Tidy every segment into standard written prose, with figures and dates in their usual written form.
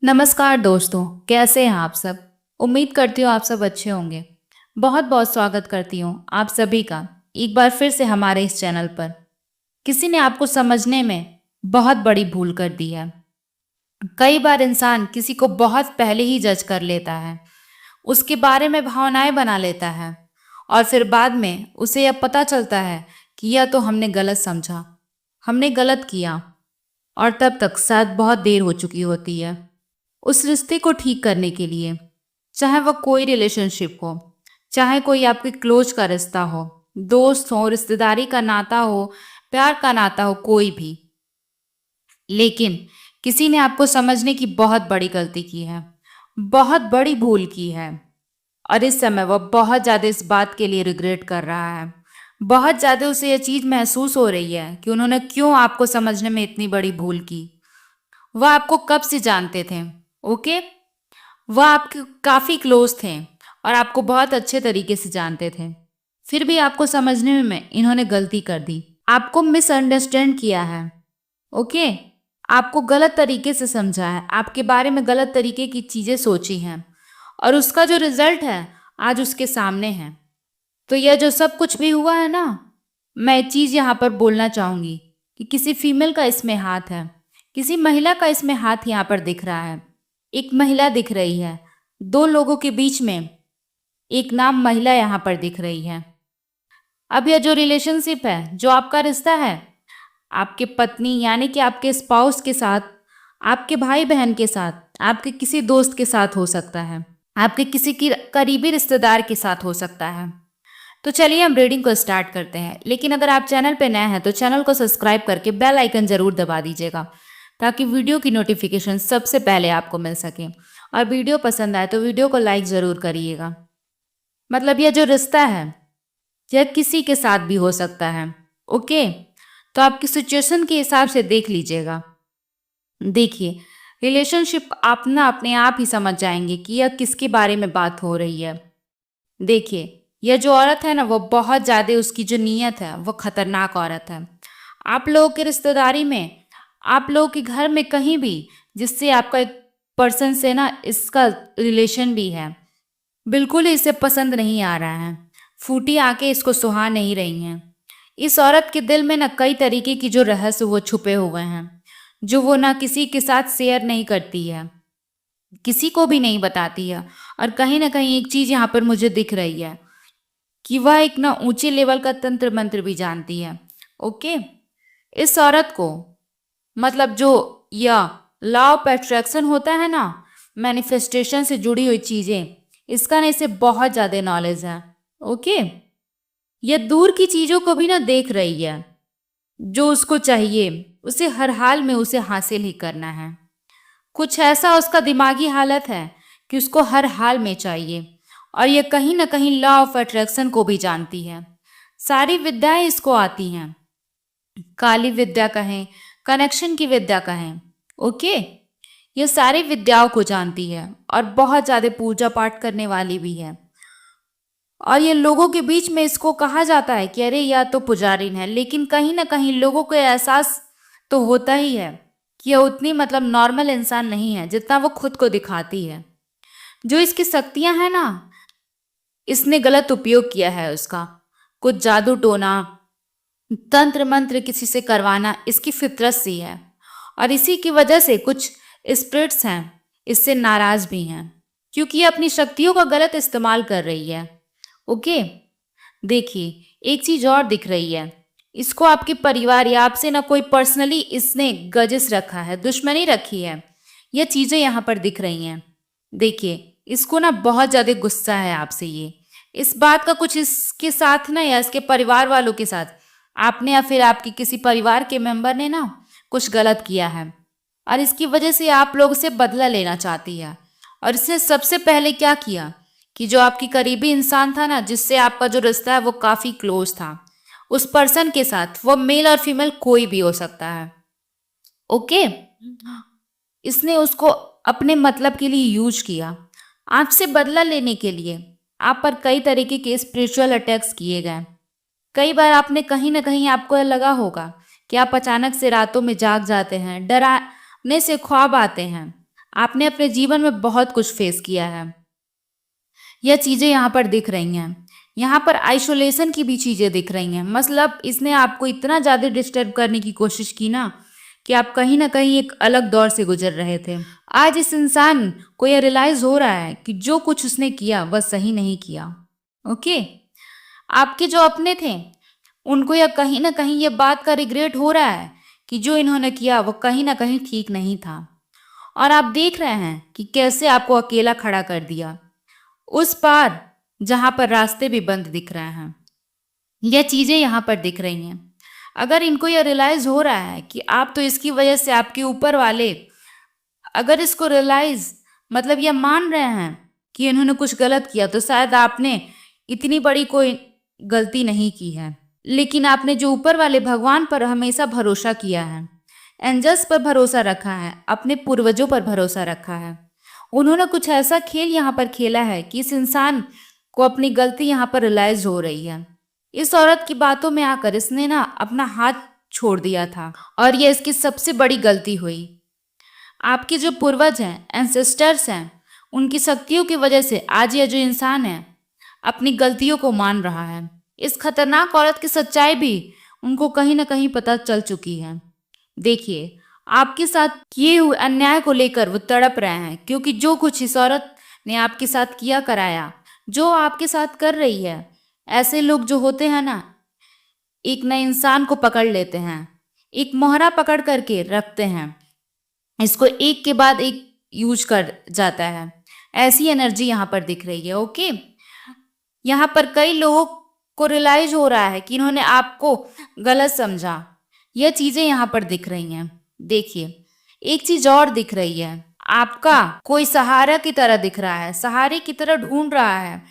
नमस्कार दोस्तों, कैसे हैं आप सब? उम्मीद करती हूँ आप सब अच्छे होंगे। बहुत बहुत स्वागत करती हूँ आप सभी का एक बार फिर से हमारे इस चैनल पर। किसी ने आपको समझने में बहुत बड़ी भूल कर दी है। कई बार इंसान किसी को बहुत पहले ही जज कर लेता है, उसके बारे में भावनाएं बना लेता है और फिर बाद में उसे यह पता चलता है कि यह तो हमने गलत समझा, हमने गलत किया और तब तक शायद बहुत देर हो चुकी होती है। उस रिश्ते को ठीक करने के लिए, चाहे वह कोई रिलेशनशिप हो, चाहे कोई आपके क्लोज का रिश्ता हो, दोस्त हो, रिश्तेदारी का नाता हो, प्यार का नाता हो, कोई भी, लेकिन किसी ने आपको समझने की बहुत बड़ी गलती की है, बहुत बड़ी भूल की है और इस समय वह बहुत ज़्यादा इस बात के लिए रिग्रेट कर रहा है। बहुत ज़्यादा उसे यह चीज़ महसूस हो रही है कि उन्होंने क्यों आपको समझने में इतनी बड़ी भूल की। वह आपको कब से जानते थे? ओके, वह आपके काफ़ी क्लोज थे और आपको बहुत अच्छे तरीके से जानते थे। फिर भी आपको समझने में इन्होंने गलती कर दी, आपको मिसअंडरस्टैंड किया है। ओके, आपको गलत तरीके से समझा है, आपके बारे में गलत तरीके की चीज़ें सोची हैं और उसका जो रिजल्ट है आज उसके सामने है। तो यह जो सब कुछ भी हुआ है ना, मैं एक चीज़ यहाँ पर बोलना चाहूँगी कि किसी फीमेल का इसमें हाथ है, किसी महिला का इसमें हाथ यहाँ पर दिख रहा है। एक महिला दिख रही है, दो लोगों के बीच में एक नाम महिला यहाँ पर दिख रही है। अब यह जो रिलेशनशिप है, जो आपका रिश्ता है, आपके पत्नी यानी कि आपके स्पाउस के साथ, आपके भाई बहन के साथ, आपके किसी दोस्त के साथ हो सकता है, आपके किसी की करीबी रिश्तेदार के साथ हो सकता है। तो चलिए हम रीडिंग को स्टार्ट करते हैं। लेकिन अगर आप चैनल पर नए हैं तो चैनल को सब्सक्राइब करके बेल आइकन जरूर दबा दीजिएगा ताकि वीडियो की नोटिफिकेशन सबसे पहले आपको मिल सके। और वीडियो पसंद आए तो वीडियो को लाइक ज़रूर करिएगा। मतलब यह जो रिश्ता है यह किसी के साथ भी हो सकता है। ओके, तो आपकी सिचुएशन के हिसाब से देख लीजिएगा। देखिए, रिलेशनशिप आप ना अपने आप ही समझ जाएंगे कि यह किसके बारे में बात हो रही है। देखिए, यह जो औरत है ना, वो बहुत ज़्यादा, उसकी जो नीयत है वो खतरनाक औरत है। आप लोगों की रिश्तेदारी में, आप लोगों के घर में कहीं भी जिससे आपका एक पर्सन से ना इसका रिलेशन भी है, बिल्कुल ही इसे पसंद नहीं आ रहा है। फूटी आके इसको सुहा नहीं रही हैं। इस औरत के दिल में ना कई तरीके की जो रहस्य वो छुपे हुए हैं, जो वो ना किसी के साथ शेयर नहीं करती है, किसी को भी नहीं बताती है। और कहीं ना कहीं एक चीज़ यहाँ पर मुझे दिख रही है कि वह एक ना ऊंचे लेवल का तंत्र मंत्र भी जानती है। ओके, इस औरत को, मतलब जो यह लॉ ऑफ अट्रैक्शन होता है ना, मैनिफेस्टेशन से जुड़ी हुई चीज़ें, इसका ना इसे बहुत ज़्यादा नॉलेज है। ओके, यह दूर की चीज़ों को भी ना देख रही है। जो उसको चाहिए उसे हर हाल में उसे हासिल ही करना है। कुछ ऐसा उसका दिमागी हालत है कि उसको हर हाल में चाहिए। और यह कहीं ना कहीं लॉ ऑफ अट्रैक्शन को भी जानती है। सारी विद्याएं इसको आती हैं, काली विद्या कहें, कनेक्शन की विद्या कहें। ओके, ये सारी विद्याओं को जानती है और बहुत ज़्यादा पूजा पाठ करने वाली भी है। और ये लोगों के बीच में इसको कहा जाता है कि अरे यह तो पुजारिन है, लेकिन कहीं ना कहीं लोगों को एहसास तो होता ही है कि यह उतनी, मतलब नॉर्मल इंसान नहीं है जितना वो खुद को दिखाती है। जो इसकी शक्तियां हैं ना, इसने गलत उपयोग किया है उसका। कुछ जादू टोना, तंत्र मंत्र किसी से करवाना इसकी फितरत सी है और इसी की वजह से कुछ स्पिरिट्स हैं इससे नाराज भी हैं, क्योंकि ये अपनी शक्तियों का गलत इस्तेमाल कर रही है। ओके, देखिए, एक चीज और दिख रही है। इसको आपके परिवार या आपसे ना कोई पर्सनली इसने गजिस रखा है, दुश्मनी रखी है। यह चीजें यहाँ पर दिख रही हैं। देखिए, इसको ना बहुत ज्यादा गुस्सा है आपसे। ये इस बात का कुछ इसके साथ ना या इसके परिवार वालों के साथ आपने या फिर आपके किसी परिवार के मेंबर ने ना कुछ गलत किया है और इसकी वजह से आप लोग से बदला लेना चाहती है। और इसने सबसे पहले क्या किया कि जो आपकी करीबी इंसान था ना, जिससे आपका जो रिश्ता है वो काफ़ी क्लोज था, उस पर्सन के साथ, वो मेल और फीमेल कोई भी हो सकता है। ओके, इसने उसको अपने मतलब के लिए यूज किया, आपसे बदला लेने के लिए। आप पर कई तरीके के स्पिरिचुअल अटैक्स किए गए। कई बार आपने कहीं ना कहीं आपको लगा होगा कि आप अचानक से रातों में जाग जाते हैं, डराने से ख्वाब आते हैं, आपने अपने जीवन में बहुत कुछ फेस किया है। यह चीज़ें यहाँ पर दिख रही हैं। यहाँ पर आइसोलेशन की भी चीज़ें दिख रही हैं। मतलब इसने आपको इतना ज़्यादा डिस्टर्ब करने की कोशिश की ना कि आप कहीं ना कहीं एक अलग दौर से गुजर रहे थे। आज इस इंसान को यह रियलाइज हो रहा है कि जो कुछ उसने किया वह सही नहीं किया। ओके, आपके जो अपने थे उनको यह कहीं ना कहीं ये बात का रिग्रेट हो रहा है कि जो इन्होंने किया वो कहीं ना कहीं ठीक नहीं था। और आप देख रहे हैं कि कैसे आपको अकेला खड़ा कर दिया उस पार जहां पर रास्ते भी बंद दिख रहे हैं। यह चीजें यहाँ पर दिख रही हैं। अगर इनको यह रियलाइज हो रहा है कि आप तो इसकी वजह से आपके ऊपर वाले, अगर इसको रियलाइज मतलब यह मान रहे हैं कि इन्होंने कुछ गलत किया, तो शायद आपने इतनी बड़ी कोई गलती नहीं की है। लेकिन आपने जो ऊपर वाले भगवान पर हमेशा भरोसा किया है, एंजल्स पर भरोसा रखा है, अपने पूर्वजों पर भरोसा रखा है, उन्होंने कुछ ऐसा खेल यहाँ पर खेला है कि इस इंसान को अपनी गलती यहाँ पर रियलाइज हो रही है। इस औरत की बातों में आकर इसने ना अपना हाथ छोड़ दिया था और यह इसकी सबसे बड़ी गलती हुई। आपके जो पूर्वज हैं, एंसेस्टर्स हैं, उनकी शक्तियों की वजह से आज यह जो इंसान है अपनी गलतियों को मान रहा है। इस खतरनाक औरत की सच्चाई भी उनको कहीं ना कहीं पता चल चुकी है। देखिए, आपके साथ किए हुए अन्याय को लेकर वो तड़प रहे हैं, क्योंकि जो कुछ इस औरत ने आपके साथ किया कराया, जो आपके साथ कर रही है, ऐसे लोग जो होते हैं ना, एक नए इंसान को पकड़ लेते हैं, एक मोहरा पकड़ करके रखते हैं, इसको एक के बाद एक यूज कर जाता है। ऐसी एनर्जी यहाँ पर दिख रही है। ओके, यहाँ पर कई लोगों को रियलाइज हो रहा है कि इन्होंने आपको गलत समझा। यह चीजें यहाँ पर दिख रही हैं। देखिए, एक चीज और दिख रही है, आपका कोई सहारा की तरह दिख रहा है, सहारे की तरह ढूंढ रहा है।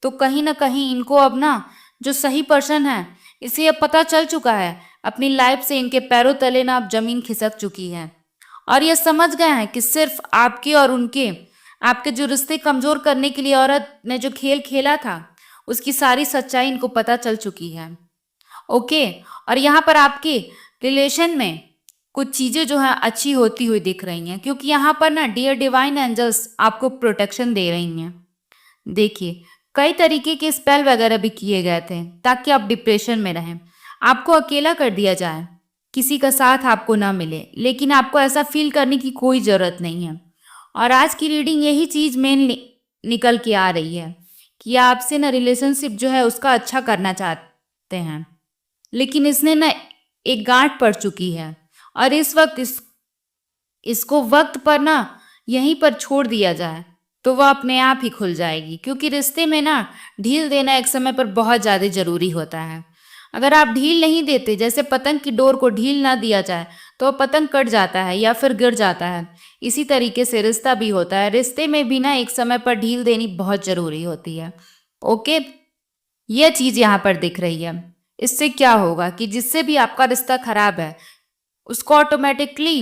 तो कहीं ना कहीं इनको अब ना जो सही पर्सन है, इसे अब पता चल चुका है। अपनी लाइफ से इनके पैरों तले ना अब जमीन खिसक चुकी है और ये समझ गए हैं कि सिर्फ आपके और उनके, आपके जो रिश्ते कमजोर करने के लिए औरत ने जो खेल खेला था, उसकी सारी सच्चाई इनको पता चल चुकी है। ओके, और यहाँ पर आपके रिलेशन में कुछ चीजें जो है अच्छी होती हुई दिख रही हैं, क्योंकि यहाँ पर ना डियर डिवाइन एंजल्स आपको प्रोटेक्शन दे रही हैं। देखिए, कई तरीके के स्पेल वगैरह भी किए गए थे ताकि आप डिप्रेशन में रहें, आपको अकेला कर दिया जाए, किसी का साथ आपको ना मिले, लेकिन आपको ऐसा फील करने की कोई ज़रूरत नहीं है। और आज की रीडिंग यही चीज़ मेन निकल के आ रही है कि आपसे ना रिलेशनशिप जो है उसका अच्छा करना चाहते हैं, लेकिन इसने ना एक गांठ पड़ चुकी है और इस वक्त इसको वक्त पर ना यहीं पर छोड़ दिया जाए तो वह अपने आप ही खुल जाएगी, क्योंकि रिश्ते में ना ढील देना एक समय पर बहुत ज़्यादा ज़रूरी होता है। अगर आप ढील नहीं देते, जैसे पतंग की डोर को ढील ना दिया जाए तो पतंग कट जाता है या फिर गिर जाता है। इसी तरीके से रिश्ता भी होता है, रिश्ते में भी ना एक समय पर ढील देनी बहुत ज़रूरी होती है। ओके, यह चीज़ यहाँ पर दिख रही है। इससे क्या होगा कि जिससे भी आपका रिश्ता खराब है उसको ऑटोमेटिकली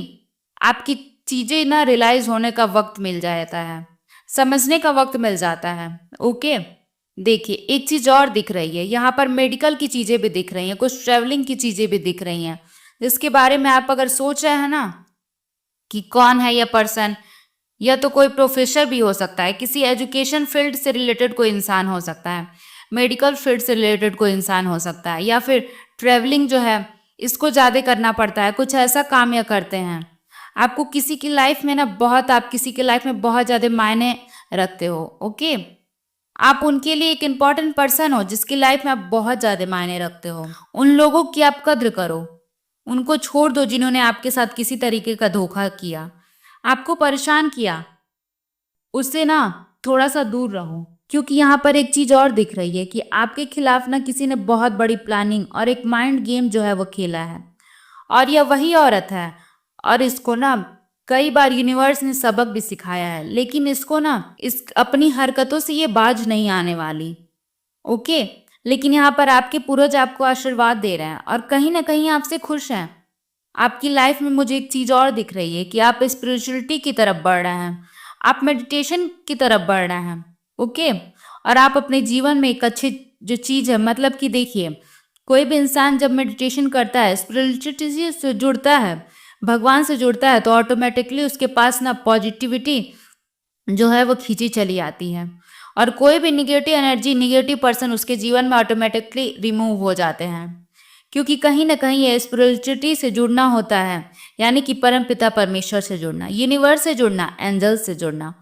आपकी चीज़ें ना रियलाइज होने का वक्त मिल जाता है, समझने का वक्त मिल जाता है। ओके, देखिए, एक चीज़ और दिख रही है, यहाँ पर मेडिकल की चीज़ें भी दिख रही हैं, कुछ ट्रैवलिंग की चीज़ें भी दिख रही हैं, जिसके बारे में आप अगर सोच रहे हैं ना कि कौन है यह पर्सन, यह तो कोई प्रोफेसर भी हो सकता है, किसी एजुकेशन फील्ड से रिलेटेड कोई इंसान हो सकता है, मेडिकल फील्ड से रिलेटेड कोई इंसान हो सकता है, या फिर ट्रैवलिंग जो है इसको ज़्यादा करना पड़ता है, कुछ ऐसा काम या करते हैं। आपको किसी की लाइफ में ना बहुत, आप किसी की लाइफ में बहुत ज़्यादा मायने रखते हो। ओके, आप उनके लिए एक इम्पॉर्टेंट पर्सन हो जिसकी लाइफ में आप बहुत ज़्यादा मायने रखते हो। उन लोगों की आप कद्र करो, उनको छोड़ दो जिन्होंने आपके साथ किसी तरीके का धोखा किया, आपको परेशान किया, उससे ना थोड़ा सा दूर रहो। क्योंकि यहाँ पर एक चीज़ और दिख रही है कि आपके खिलाफ ना किसी ने बहुत बड़ी प्लानिंग और एक माइंड गेम जो है वो खेला है, और यह वही औरत है। और इसको ना कई बार यूनिवर्स ने सबक भी सिखाया है, लेकिन इसको ना इस अपनी हरकतों से ये बाज नहीं आने वाली। ओके, लेकिन यहाँ पर आपके पूर्वज आपको आशीर्वाद दे रहे हैं और कहीं ना कहीं आपसे खुश हैं। आपकी लाइफ में मुझे एक चीज़ और दिख रही है कि आप स्पिरिचुअलिटी की तरफ बढ़ रहे हैं, आप मेडिटेशन की तरफ बढ़ रहे हैं। ओके, और आप अपने जीवन में एक अच्छी जो चीज़ है, मतलब कि देखिए, कोई भी इंसान जब मेडिटेशन करता है, स्पिरिचुअलिटी से जुड़ता है, भगवान से जुड़ता है तो ऑटोमेटिकली उसके पास ना पॉजिटिविटी जो है वो खींची चली आती है, और कोई भी निगेटिव एनर्जी, निगेटिव पर्सन उसके जीवन में ऑटोमेटिकली रिमूव हो जाते हैं, क्योंकि कहीं ना कहीं ये स्पिरिचुअलिटी से जुड़ना होता है, यानी कि परम पिता परमेश्वर से जुड़ना, यूनिवर्स से जुड़ना, एंजल से जुड़ना।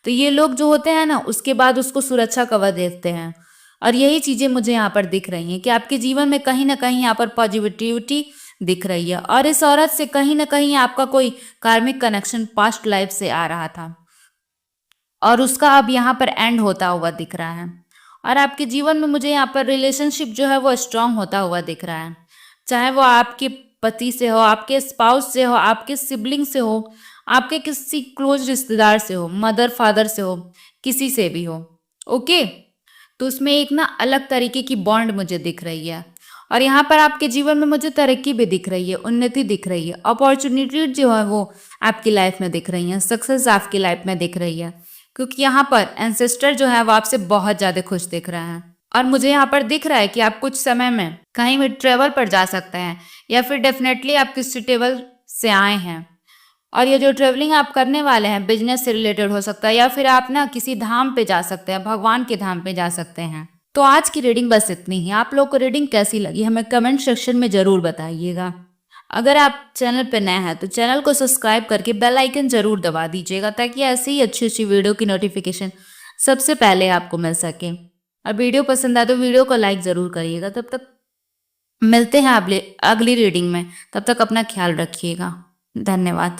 तो ये लोग जो होते हैं ना, उसके बाद उसको सुरक्षा कवर देते हैं। और यही चीजें मुझे यहाँ पर दिख रही हैं कि आपके जीवन में कहीं ना कहीं यहाँ पर पॉजिटिविटी दिख रही है, और इस औरत से कहीं ना कहीं आपका कोई कार्मिक कनेक्शन पास्ट लाइफ से आ रहा था, और उसका अब यहाँ पर एंड होता हुआ दिख रहा है। और आपके जीवन में मुझे यहाँ पर रिलेशनशिप जो है वो स्ट्रांग होता हुआ दिख रहा है, चाहे वो आपके पति से हो, आपके स्पाउस से हो, आपके सिबलिंग से हो, आपके किसी क्लोज रिश्तेदार से हो, मदर फादर से हो, किसी से भी हो। ओके, तो उसमें एक ना अलग तरीके की बॉन्ड मुझे दिख रही है, और यहाँ पर आपके जीवन में मुझे तरक्की भी दिख रही है, उन्नति दिख रही है, अपॉर्चुनिटी जो है वो आपकी लाइफ में दिख रही है, सक्सेस आपकी लाइफ में दिख रही है, क्योंकि यहाँ पर एंसेस्टर जो है वो आपसे बहुत ज़्यादा खुश दिख रहा है। और मुझे यहाँ पर दिख रहा है कि आप कुछ समय में कहीं भी ट्रेवल पर जा सकते हैं, या फिर डेफिनेटली आप किसी ट्रेवल से आए हैं, और ये जो ट्रेवलिंग आप करने वाले हैं बिजनेस से रिलेटेड हो सकता है, या फिर आप ना किसी धाम पे जा सकते हैं, भगवान के धाम पे जा सकते हैं। तो आज की रीडिंग बस इतनी ही। आप लोग को रीडिंग कैसी लगी हमें कमेंट सेक्शन में ज़रूर बताइएगा। अगर आप चैनल पर नए हैं तो चैनल को सब्सक्राइब करके बेल आइकन ज़रूर दबा दीजिएगा, ताकि ऐसी ही अच्छी अच्छी वीडियो की नोटिफिकेशन सबसे पहले आपको मिल सके। और वीडियो पसंद आए तो वीडियो को लाइक ज़रूर करिएगा। तब तक मिलते हैं अगली रीडिंग में, तब तक अपना ख्याल रखिएगा। धन्यवाद।